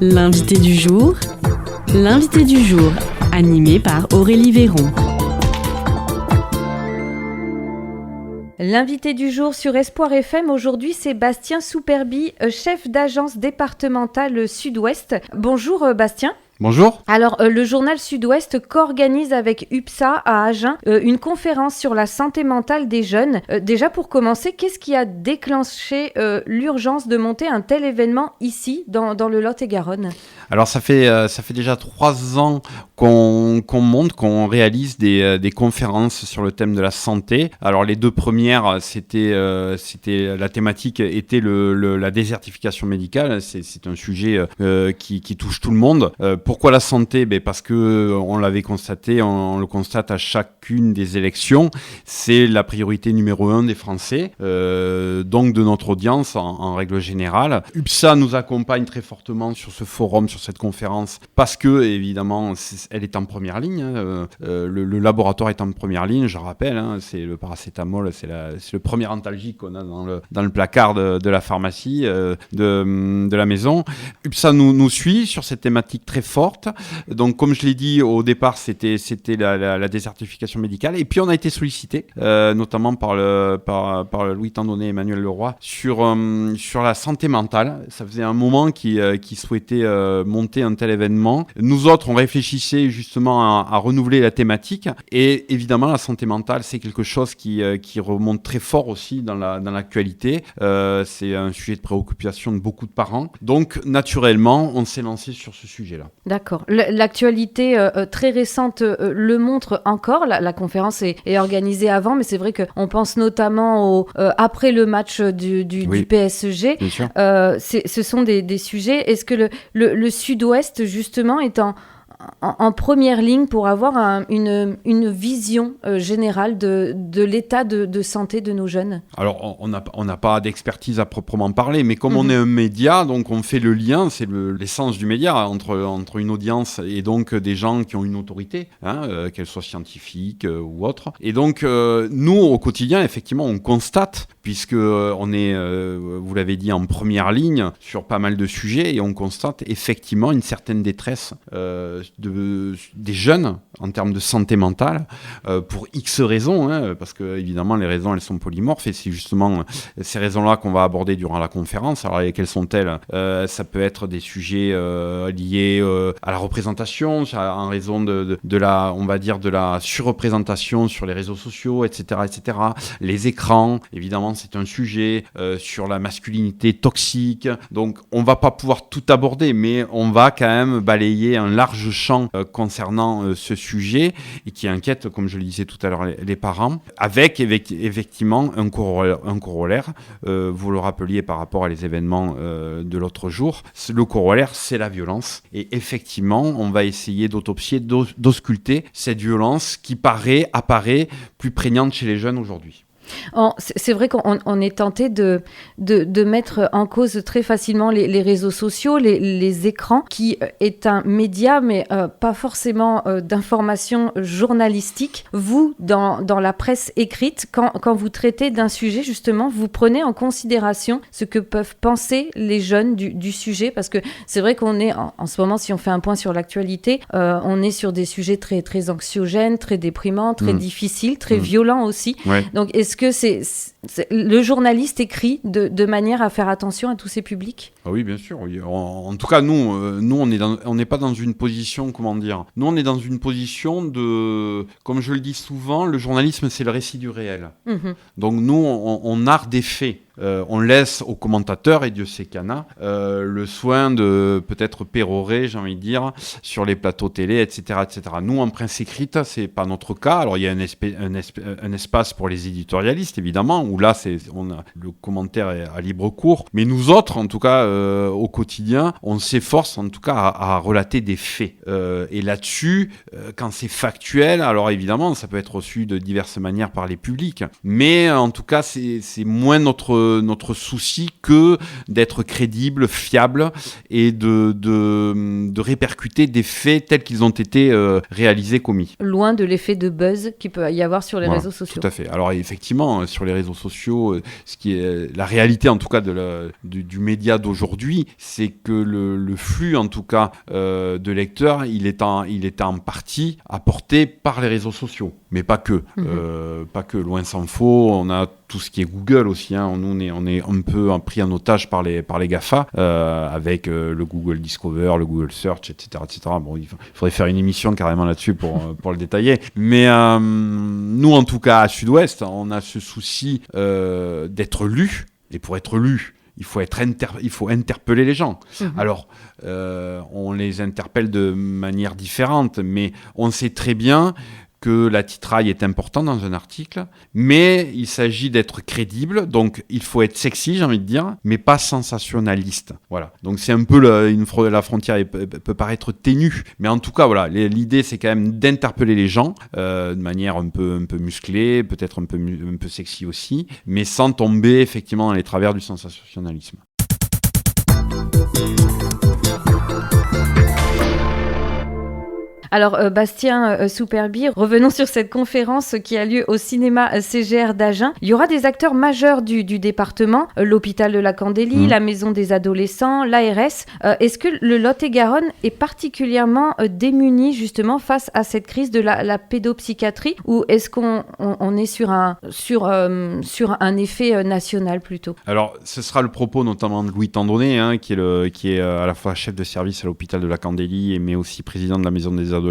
L'invité du jour, animé par Aurélie Véron. L'invité du jour sur Espoir FM, aujourd'hui, c'est Bastien Souperbi, chef d'agence départementale Sud-Ouest. Bonjour Bastien. Bonjour. Alors, le journal Sud-Ouest co-organise avec UPSA à Agen une conférence sur la santé mentale des jeunes. Déjà, pour commencer, qu'est-ce qui a déclenché l'urgence de monter un tel événement ici, dans le Lot-et-Garonne ? Alors, ça fait déjà 3 ans qu'on réalise des conférences sur le thème de la santé. Alors, les 2 premières, c'était la thématique était la désertification médicale. C'est un sujet qui touche tout le monde. Pourquoi la santé ? Parce que on l'avait constaté, on le constate à chacune des élections, c'est la priorité numéro 1 des Français, donc de notre audience en règle générale. UPSA nous accompagne très fortement sur ce forum, sur cette conférence, parce que évidemment, elle est en première ligne. Le laboratoire est en première ligne, je rappelle, c'est le paracétamol, c'est le premier antalgique qu'on a dans le placard de la pharmacie, de la maison. UPSA nous suit sur cette thématique très forte. Donc, comme je l'ai dit au départ, c'était la désertification médicale. Et puis, on a été sollicité, notamment par Louis Tandonnet et Emmanuel Leroy, sur la santé mentale. Ça faisait un moment qu'ils souhaitaient monter un tel événement. Nous autres, on réfléchissait justement à renouveler la thématique. Et évidemment, la santé mentale, c'est quelque chose qui remonte très fort aussi dans l'actualité. C'est un sujet de préoccupation de beaucoup de parents. Donc, naturellement, on s'est lancé sur ce sujet-là. D'accord. L'actualité très récente le montre encore. La conférence est organisée avant, mais c'est vrai qu'on pense notamment après le match du PSG. Bien sûr. Ce sont des sujets. Est-ce que le Sud-Ouest, justement, est en première ligne pour avoir une vision générale de l'état de santé de nos jeunes ? Alors, on n'a pas d'expertise à proprement parler, mais comme on est un média, donc on fait le lien, c'est l'essence du média, entre une audience et donc des gens qui ont une autorité, qu'elle soit scientifique ou autre. Et donc, nous, au quotidien, effectivement, on constate, puisque on est, vous l'avez dit, en première ligne sur pas mal de sujets, et on constate effectivement une certaine détresse des jeunes en termes de santé mentale pour X raisons, parce que évidemment les raisons elles sont polymorphes, et c'est justement ces raisons-là qu'on va aborder durant la conférence. Alors quelles sont-elles ? Ça peut être des sujets liés à la représentation, en raison de la surreprésentation sur les réseaux sociaux, etc., etc. Les écrans, évidemment, c'est un sujet sur la masculinité toxique. Donc on va pas pouvoir tout aborder, mais on va quand même balayer un large champ concernant ce sujet, et qui inquiète, comme je le disais tout à l'heure, les parents, avec effectivement un corollaire. Vous le rappeliez par rapport à les événements de l'autre jour. Le corollaire, c'est la violence. Et effectivement, on va essayer d'autopsier, d'ausculter cette violence qui apparaît plus prégnante chez les jeunes aujourd'hui. C'est vrai qu'on est tenté de mettre en cause très facilement les réseaux sociaux, les écrans, qui est un média, mais pas forcément d'information journalistique. Vous, dans la presse écrite, quand vous traitez d'un sujet, justement, vous prenez en considération ce que peuvent penser les jeunes du sujet, parce que c'est vrai qu'on est, en ce moment, si on fait un point sur l'actualité, on est sur des sujets très, très anxiogènes, très déprimants, très difficiles, très violents aussi. Ouais. Donc, est-ce que le journaliste écrit de manière à faire attention à tous ces publics ? Ah oui, bien sûr. Oui. En tout cas, nous, on n'est pas dans une position, comment dire. Nous, on est dans une position de, comme je le dis souvent, le journalisme, c'est le récit du réel. Donc nous, on narre des faits. On laisse aux commentateurs, et Dieu sait qu'il y en a, le soin de peut-être pérorer, j'ai envie de dire, sur les plateaux télé, etc., etc. Nous, en presse écrite, c'est pas notre cas. Alors, il y a un espace pour les éditorialistes, évidemment, où là, le commentaire est à libre cours. Mais nous autres, en tout cas, au quotidien, on s'efforce, en tout cas, à relater des faits. Et là-dessus, quand c'est factuel, alors évidemment, ça peut être reçu de diverses manières par les publics. Mais en tout cas, c'est moins notre notre souci que d'être crédible, fiable et de répercuter des faits tels qu'ils ont été réalisés, commis. Loin de l'effet de buzz qu'il peut y avoir sur les réseaux sociaux. Tout à fait. Alors effectivement, sur les réseaux sociaux, ce qui est la réalité en tout cas du média d'aujourd'hui, c'est que le flux en tout cas de lecteurs, il est en partie apporté par les réseaux sociaux, mais pas que. Pas que, loin s'en faut. On a tout ce qui est Google aussi. Nous, on est un peu pris en otage par les GAFA, avec le Google Discover, le Google Search, etc. Bon, il faudrait faire une émission carrément là-dessus pour le détailler. Mais nous, en tout cas, à Sud-Ouest, on a ce souci d'être lu. Et pour être lu, il faut interpeller les gens. Alors, on les interpelle de manière différente, mais on sait très bien que la titraille est importante dans un article, mais il s'agit d'être crédible, donc il faut être sexy, j'ai envie de dire, mais pas sensationnaliste. Voilà. Donc c'est un peu la frontière peut paraître ténue, mais en tout cas, voilà, l'idée c'est quand même d'interpeller les gens de manière un peu musclée, peut-être un peu sexy aussi, mais sans tomber effectivement dans les travers du sensationnalisme. Alors, Bastien Souperbi, revenons sur cette conférence qui a lieu au cinéma CGR d'Agen. Il y aura des acteurs majeurs du département, l'hôpital de la Candélie, la maison des adolescents, l'ARS. Est-ce que le Lot-et-Garonne est particulièrement démuni justement face à cette crise de la pédopsychiatrie, ou est-ce qu'on est sur un effet national plutôt ? Alors, ce sera le propos notamment de Louis Tandonnet, qui est à la fois chef de service à l'hôpital de la Candélie, mais aussi président de la maison des adolescents.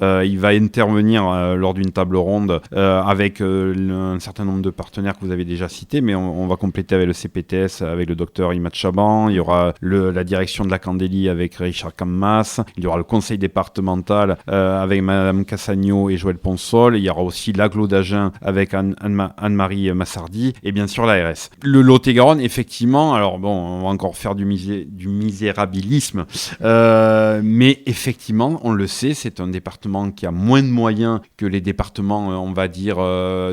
Il va intervenir lors d'une table ronde avec un certain nombre de partenaires que vous avez déjà cités, mais on va compléter avec le CPTS, avec le docteur Imad Chaban. Il y aura la direction de la Candélie avec Richard Kammas. Il y aura le conseil départemental avec Madame Cassagno et Joël Ponsol. Il y aura aussi l'Agglo d'Agen avec Anne-Marie Massardi et bien sûr l'ARS. Le Lot-et-Garonne, effectivement, alors bon, on va encore faire du misérabilisme, mais effectivement, on le sait, c'est un département qui a moins de moyens que les départements, on va dire,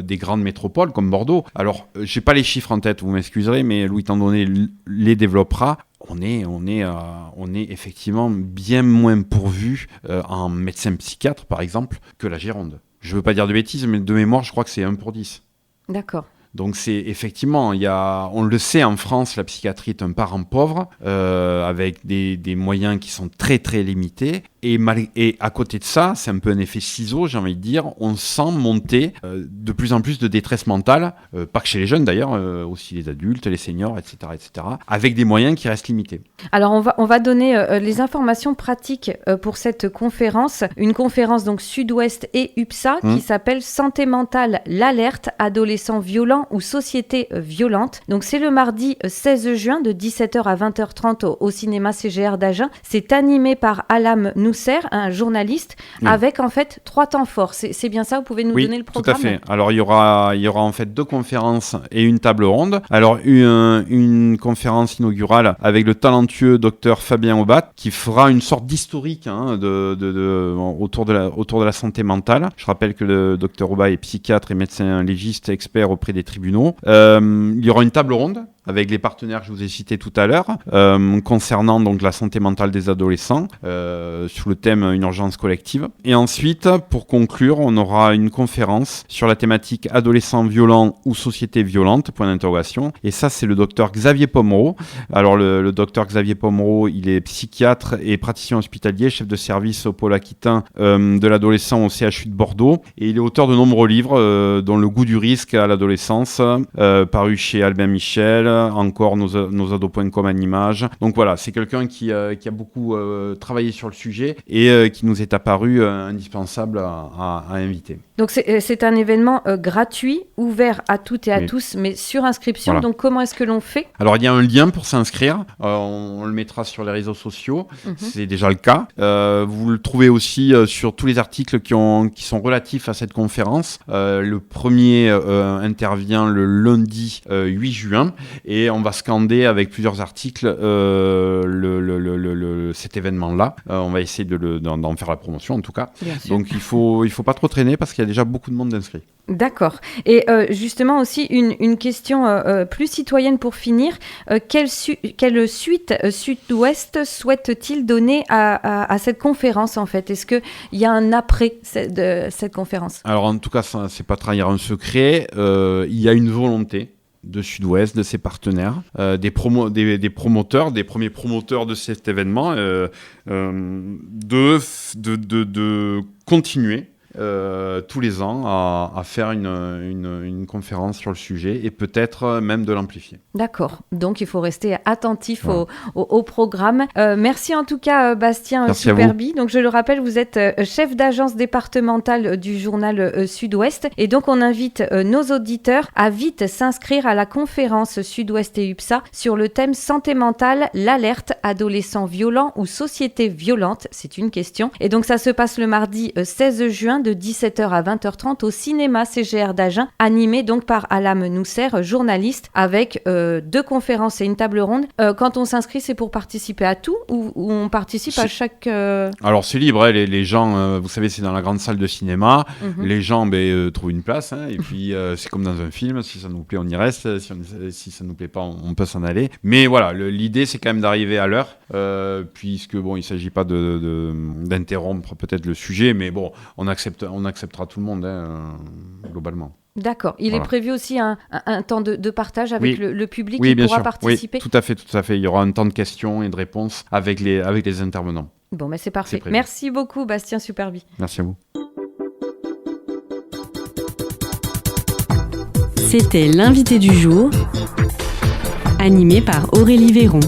des grandes métropoles comme Bordeaux. Alors, j'ai pas les chiffres en tête, vous m'excuserez, mais Louis Tandonnet les développera. On est effectivement bien moins pourvu en médecins psychiatres, par exemple, que la Gironde. Je veux pas dire de bêtises, mais de mémoire, je crois que c'est 1 pour 10. D'accord. Donc c'est effectivement, on le sait, en France, la psychiatrie est un parent pauvre, avec des moyens qui sont très très limités. Et à côté de ça, c'est un peu un effet ciseau, j'ai envie de dire, on sent monter de plus en plus de détresse mentale, pas que chez les jeunes d'ailleurs, aussi les adultes, les seniors, etc., avec des moyens qui restent limités. Alors on va donner les informations pratiques pour cette conférence, une conférence donc Sud-Ouest et UPSA qui s'appelle Santé mentale, l'alerte, adolescents violents ou société violente. Donc c'est le mardi 16 juin de 17h à 20h30 au cinéma CGR d'Agen. C'est animé par Alam Nousser, un journaliste, avec en fait 3 temps forts. C'est bien ça, vous pouvez nous donner le programme ? Tout à fait. Alors il y aura en fait 2 conférences et une table ronde. Alors une conférence inaugurale avec le talentueux docteur Fabien Aubat qui fera une sorte d'historique autour de la santé mentale. Je rappelle que le docteur Aubat est psychiatre et médecin légiste expert auprès des tribunaux. Il y aura une table ronde avec les partenaires que je vous ai cités tout à l'heure, concernant donc la santé mentale des adolescents, sous le thème une urgence collective. Et ensuite, pour conclure, on aura une conférence sur la thématique adolescents violents ou société violente, point d'interrogation. Et ça, c'est le docteur Xavier Pomereau. Alors, le docteur Xavier Pomereau, il est psychiatre et praticien hospitalier, chef de service au pôle aquitain de l'adolescent au CHU de Bordeaux. Et il est auteur de nombreux livres, dont Le goût du risque à l'adolescence, paru chez Albin Michel, encore nosado.com en images. Donc voilà, c'est quelqu'un qui a beaucoup travaillé sur le sujet et qui nous est apparu indispensable à inviter. Donc c'est un événement gratuit, ouvert à toutes et à tous, mais sur inscription. Voilà. Donc comment est-ce que l'on fait ? Alors il y a un lien pour s'inscrire, on le mettra sur les réseaux sociaux, c'est déjà le cas. Vous le trouvez aussi sur tous les articles qui sont relatifs à cette conférence. Le premier intervient le lundi 8 juin et on va scander avec plusieurs articles cet événement-là. On va essayer d'en faire la promotion en tout cas. Donc il faut pas trop traîner parce qu'il y a déjà beaucoup de monde d'inscrits. D'accord. Et justement aussi une question plus citoyenne pour finir. Quelle suite Sud-Ouest souhaite-t-il donner à cette conférence en fait? Est-ce qu'il y a un après de cette conférence? Alors en tout cas, ça, c'est pas trahir un secret. Il y a une volonté de Sud-Ouest, de ses partenaires, des promoteurs, des premiers promoteurs de cet événement, de continuer tous les ans à faire une conférence sur le sujet et peut-être même de l'amplifier. D'accord, donc il faut rester attentif au programme. Merci en tout cas Bastien Superbi. Donc je le rappelle, vous êtes chef d'agence départementale du journal Sud-Ouest et donc on invite nos auditeurs à vite s'inscrire à la conférence Sud-Ouest et UPSA sur le thème santé mentale, l'alerte, adolescents violents ou société violente, c'est une question. Et donc ça se passe le mardi 16 juin de 17h à 20h30 au cinéma CGR d'Agen, animé donc par Alam Nousser, journaliste, avec 2 conférences et une table ronde. Quand on s'inscrit, c'est pour participer à tout ou on participe à chaque... Alors c'est libre, hein, les gens, vous savez, c'est dans la grande salle de cinéma, les gens trouvent une place, hein, et puis c'est comme dans un film, si ça nous plaît, on y reste, si ça nous plaît pas, on peut s'en aller. Mais voilà, l'idée c'est quand même d'arriver à l'heure, puisque bon, il s'agit pas d'interrompre peut-être le sujet, mais bon, on acceptera tout le monde, hein, globalement. D'accord. Il est prévu aussi un temps de partage avec le public qui pourra participer. Oui, tout à fait. Il y aura un temps de questions et de réponses avec les intervenants. Bon, c'est parfait. Merci beaucoup, Bastien Superbi. Merci à vous. C'était l'invité du jour, animé par Aurélie Véron.